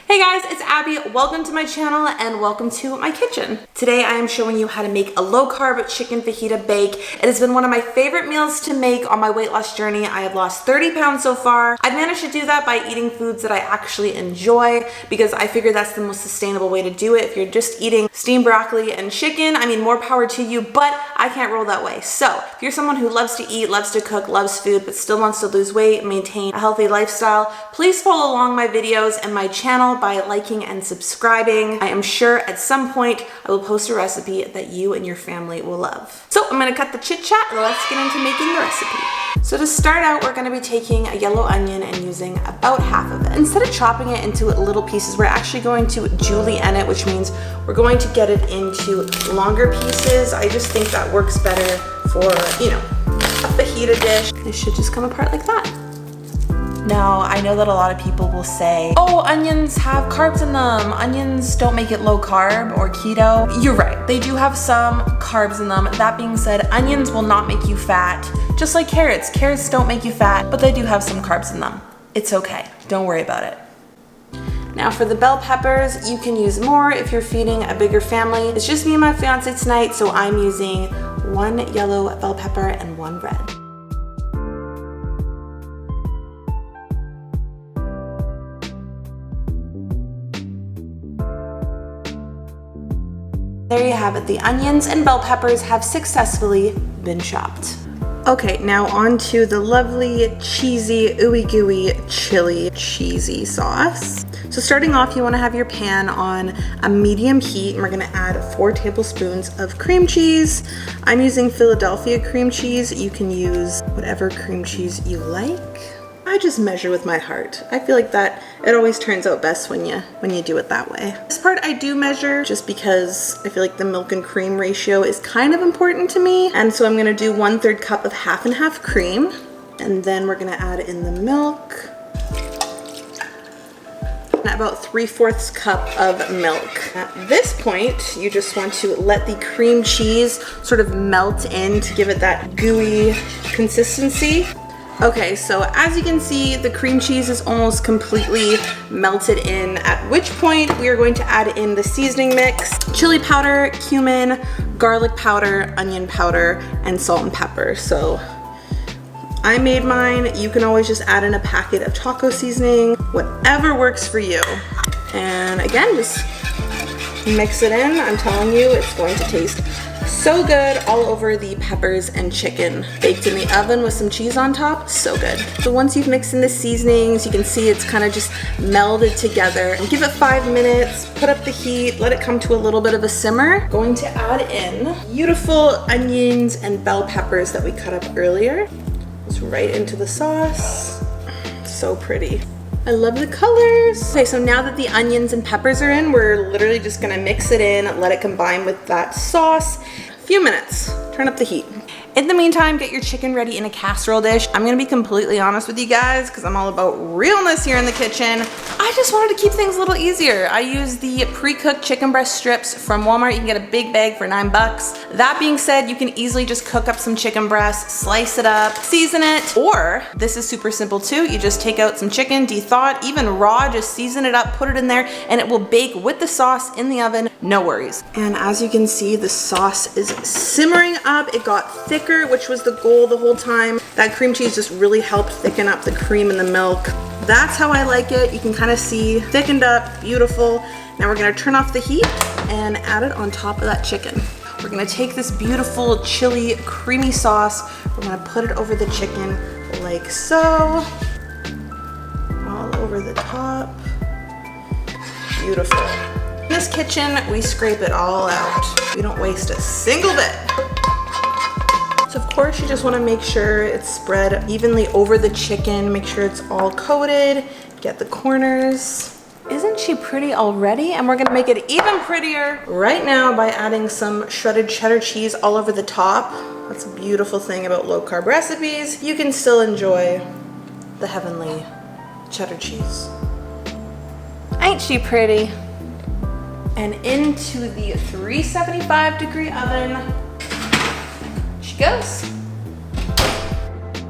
Hey guys, it's Abby. Welcome to my channel and welcome to my kitchen. Today I am showing you how to make a low-carb chicken fajita bake. It has been one of my favorite meals to make on my weight loss journey. I have lost 30 pounds so far. I've managed to do that by eating foods that I actually enjoy because I figure that's the most sustainable way to do it. If you're just eating steamed broccoli and chicken, I mean, more power to you, but I can't roll that way. So if you're someone who loves to eat, loves to cook, loves food, but still wants to lose weight, maintain a healthy lifestyle, please follow along my videos and my channel by liking and subscribing. I am sure at some point I will post a recipe that you and your family will love. So I'm gonna cut the chit chat and let's get into making the recipe. So to start out, we're gonna be taking a yellow onion and using about half of it. Instead of chopping it into little pieces, we're actually going to julienne it, which means we're going to get it into longer pieces. I just think that works better for, you know, a fajita dish. It should just come apart like that. Now, I know that a lot of people will say, oh, onions have carbs in them. Onions don't make it low carb or keto. You're right, they do have some carbs in them. That being said, onions will not make you fat, just like carrots. Carrots don't make you fat, but they do have some carbs in them. It's okay, don't worry about it. Now for the bell peppers, you can use more if you're feeding a bigger family. It's just me and my fiance tonight, so I'm using 1 yellow bell pepper and 1 red. There you have it. The onions and bell peppers have successfully been chopped. Okay, now on to the lovely, cheesy, ooey gooey, chili cheesy sauce. So starting off, you want to have your pan on a medium heat, and we're going to add 4 tablespoons of cream cheese. I'm using Philadelphia cream cheese. You can use whatever cream cheese you like. I just measure with my heart. I feel like that it always turns out best when you do it that way. This part I do measure just because I feel like the milk and cream ratio is kind of important to me. And so I'm gonna do 1/3 cup of half and half cream. And then we're gonna add in the milk. And about 3/4 cup of milk. At this point, you just want to let the cream cheese sort of melt in to give it that gooey consistency. Okay, so as you can see, the cream cheese is almost completely melted in, at which point we are going to add in the seasoning mix: chili powder, cumin, garlic powder, onion powder, and salt and pepper. So I made mine. You can always just add in a packet of taco seasoning, whatever works for you. And again, just mix it in. I'm telling you, it's going to taste so good all over the peppers and chicken. Baked in the oven with some cheese on top, so good. So once you've mixed in the seasonings, you can see it's kind of just melded together. And give it 5 minutes, put up the heat, let it come to a little bit of a simmer. Going to add in beautiful onions and bell peppers that we cut up earlier. Just right into the sauce. So pretty. I love the colors. Okay, so now that the onions and peppers are in, we're literally just gonna mix it in, let it combine with that sauce. A few minutes, turn up the heat. In the meantime, get your chicken ready in a casserole dish. I'm gonna be completely honest with you guys because I'm all about realness here in the kitchen. I just wanted to keep things a little easier. I use the pre-cooked chicken breast strips from Walmart. You can get a big bag for $9. That being said, you can easily just cook up some chicken breast, slice it up, season it, or this is super simple too. You just take out some chicken, de-thaw it, even raw, just season it up, put it in there, and it will bake with the sauce in the oven, no worries. And as you can see, the sauce is simmering up. It got thicker, which was the goal the whole time. That cream cheese just really helped thicken up the cream and the milk. That's how I like it. You can kind of see thickened up, beautiful. Now we're gonna turn off the heat and add it on top of that chicken. We're gonna take this beautiful chili creamy sauce, we're gonna put it over the chicken like so, all over the top. Beautiful. In this kitchen, we scrape it all out. We don't waste a single bit. So of course you just want to make sure it's spread evenly over the chicken, make sure it's all coated, get the corners. Isn't she pretty already? And we're gonna make it even prettier right now by adding some shredded cheddar cheese all over the top. That's a beautiful thing about low carb recipes. You can still enjoy the heavenly cheddar cheese. Ain't she pretty? And into the 375-degree oven she goes.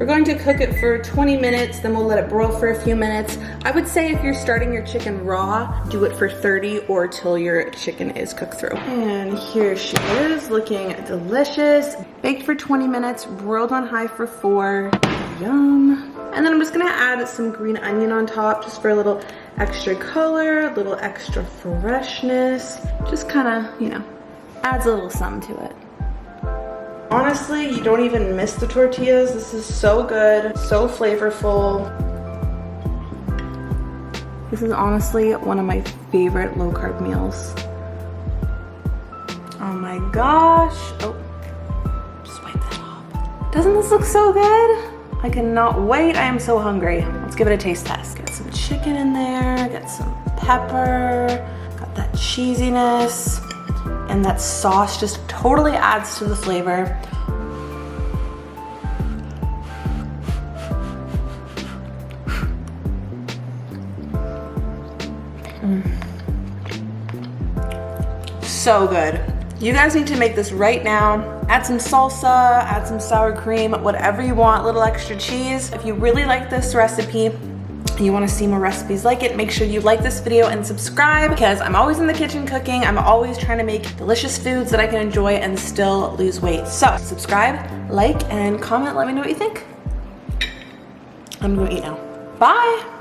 We're going to cook it for 20 minutes, then we'll let it broil for a few minutes. I would say if you're starting your chicken raw, do it for 30 or till your chicken is cooked through. And here she is, looking delicious. Baked for 20 minutes, broiled on high for 4. Yum. And then I'm just gonna add some green onion on top just for a little extra color, a little extra freshness. Just kinda, you know, adds a little something to it. Honestly, you don't even miss the tortillas. This is so good, so flavorful. This is honestly one of my favorite low carb meals. Oh my gosh. Oh, just wipe that off. Doesn't this look so good? I cannot wait. I am so hungry. Let's give it a taste test. Get some chicken in there, get some pepper, got that cheesiness, and that sauce just totally adds to the flavor. So good. You guys need to make this right now. Add some salsa, add some sour cream, whatever you want, a little extra cheese. If you really like this recipe and you want to see more recipes like it, make sure you like this video and subscribe, because I'm always in the kitchen cooking. I'm always trying to make delicious foods that I can enjoy and still lose weight. So subscribe, like, and comment. Let me know what you think. I'm gonna eat now. Bye.